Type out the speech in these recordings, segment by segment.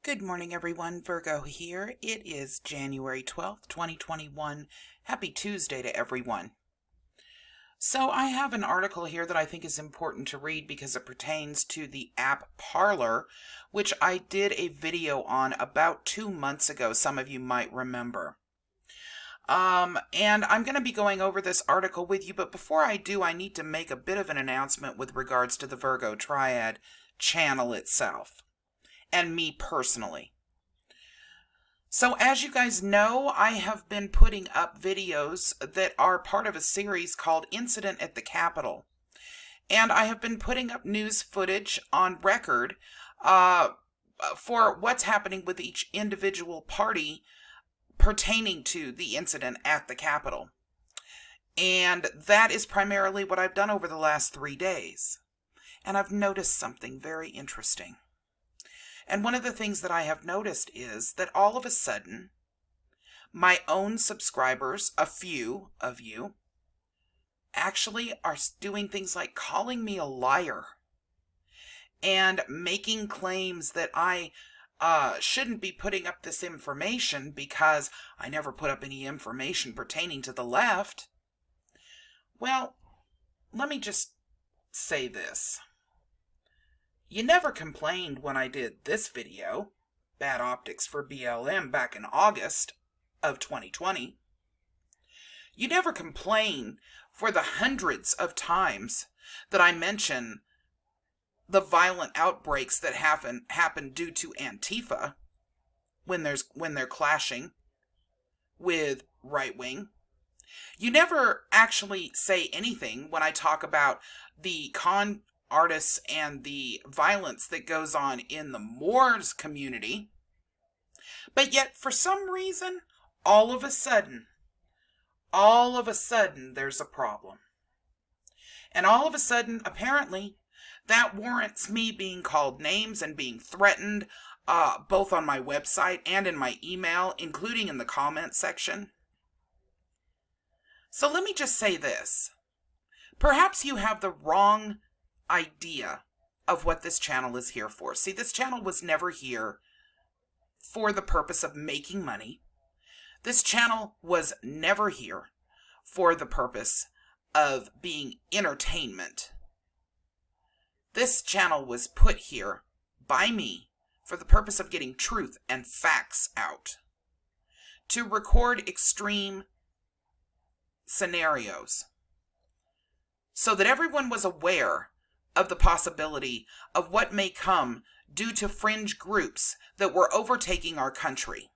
Good morning, everyone. Virgo here. It is January 12th, 2021. Happy Tuesday to everyone. So I have an article here that I think is important to read because it pertains to the app Parler, which I did a video on about 2 months ago. Some of you might remember. And I'm going to be going over this article with you, but before I do, I need to make a bit of an announcement with regards to the Virgo Triad channel itself, and me personally. So as you guys know, I have been putting up videos that are part of a series called Incident at the Capitol. And I have been putting up news footage on record for what's happening with each individual party pertaining to the incident at the Capitol. And that is primarily what I've done over the last 3 days. And I've noticed something very interesting. And one of the things that I have noticed is that all of a sudden, my own subscribers, a few of you, actually are doing things like calling me a liar and making claims that I shouldn't be putting up this information because I never put up any information pertaining to the left. Well, let me just say this. You never complained when I did this video, Bad Optics for BLM, back in August of 2020. You never complain for the hundreds of times that I mention the violent outbreaks that happen due to Antifa when they're clashing with right wing. You never actually say anything when I talk about the con artists and the violence that goes on in the Moors community. But yet, for some reason, all of a sudden, there's a problem. And all of a sudden, apparently, that warrants me being called names and being threatened, both on my website and in my email, including in the comment section. So let me just say this. Perhaps you have the wrong idea of what this channel is here for. See, this channel was never here for the purpose of making money. This channel was never here for the purpose of being entertainment. This channel was put here by me for the purpose of getting truth and facts out, to record extreme scenarios so that everyone was aware of the possibility of what may come due to fringe groups that were overtaking our country.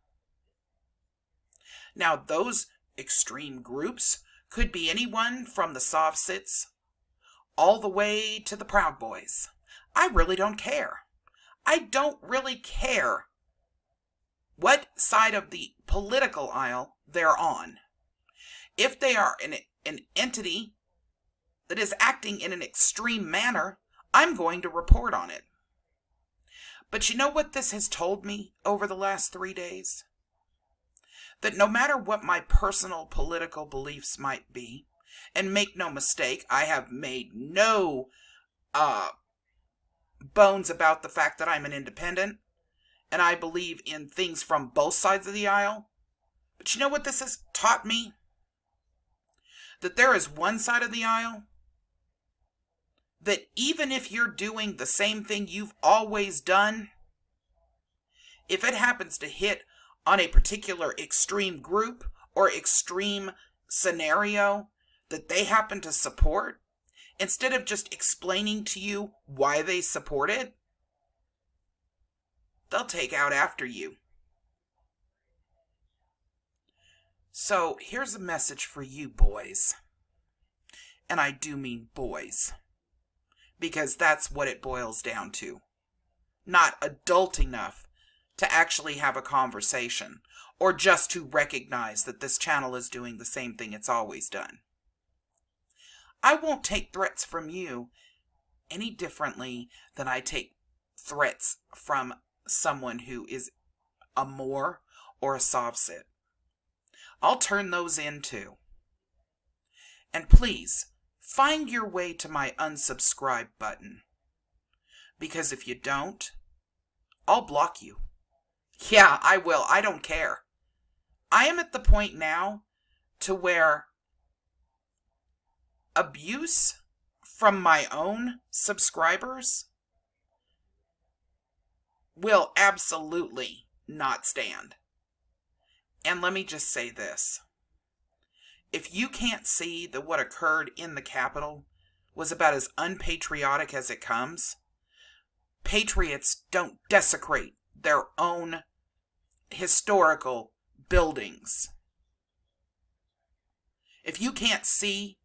Now, those extreme groups could be anyone from the Sovsits all the way to the Proud Boys. I really don't care. I don't really care what side of the political aisle they're on. If they are an entity that is acting in an extreme manner, I'm going to report on it. But you know what this has told me over the last 3 days? That no matter what my personal political beliefs might be, and make no mistake, I have made no bones about the fact that I'm an independent, and I believe in things from both sides of the aisle. But you know what this has taught me? That there is one side of the aisle that even if you're doing the same thing you've always done, if it happens to hit on a particular extreme group or extreme scenario that they happen to support, instead of just explaining to you why they support it, they'll take out after you. So here's a message for you boys. And I do mean boys, because that's what it boils down to. Not adult enough to actually have a conversation, or just to recognize that this channel is doing the same thing it's always done. I won't take threats from you any differently than I take threats from someone who is a Moor or a Sovsit. I'll turn those in too. And please, find your way to my unsubscribe button. Because if you don't, I'll block you. Yeah, I will. I don't care. I am at the point now to where abuse from my own subscribers will absolutely not stand. And let me just say this. If you can't see that what occurred in the Capitol was about as unpatriotic as it comes, patriots don't desecrate their own historical buildings. If you can't see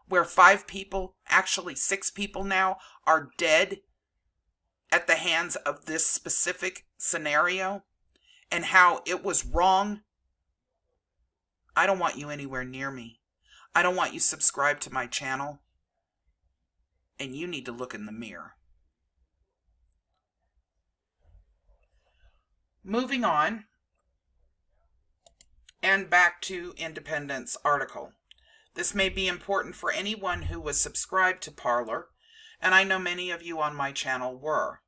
where 5 people, actually 6 people now, are dead at the hands of this specific scenario and how it was wrong, I don't want you anywhere near me. I don't want you subscribed to my channel. And you need to look in the mirror. Moving on, and back to Independent's article. This may be important for anyone who was subscribed to Parler, and I know many of you on my channel were.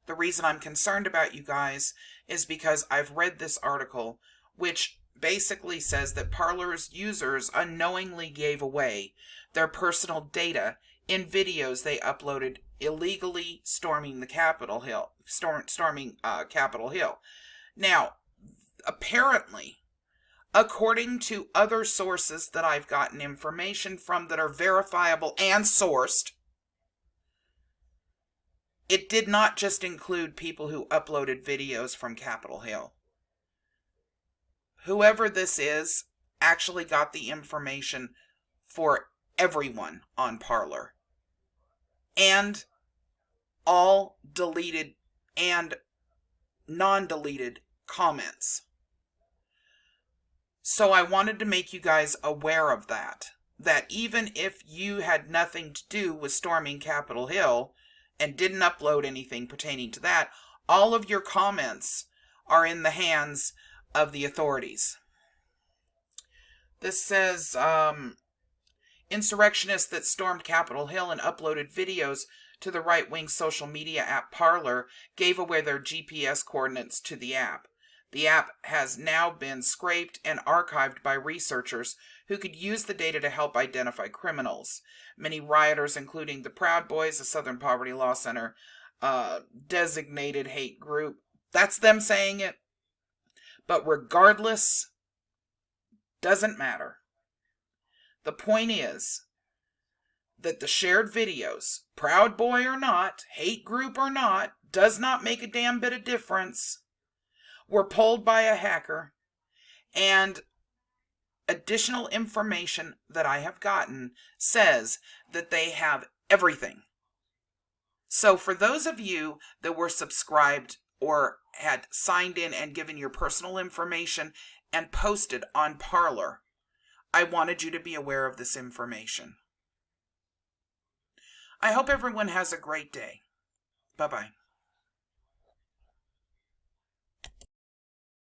The reason I'm concerned about you guys is because I've read this article, which basically says that Parler's users unknowingly gave away their personal data in videos they uploaded illegally storming the Capitol Hill. Capitol Hill. Now, apparently, according to other sources that I've gotten information from that are verifiable and sourced, it did not just include people who uploaded videos from Capitol Hill. Whoever this is actually got the information for everyone on Parler. And all deleted and non-deleted comments. So I wanted to make you guys aware of that. That even if you had nothing to do with storming Capitol Hill and didn't upload anything pertaining to that, all of your comments are in the hands of the authorities. This says, insurrectionists that stormed Capitol Hill and uploaded videos to the right-wing social media app Parler gave away their GPS coordinates to the app. The app has now been scraped and archived by researchers who could use the data to help identify criminals. Many rioters, including the Proud Boys, the Southern Poverty Law Center, designated hate group. That's them saying it. But regardless, doesn't matter. The point is that the shared videos, Proud Boy or not, hate group or not, does not make a damn bit of difference, were pulled by a hacker, and additional information that I have gotten says that they have everything. So for those of you that were subscribed or had signed in and given your personal information and posted on Parler, I wanted you to be aware of this information. I hope everyone has a great day. Bye-bye.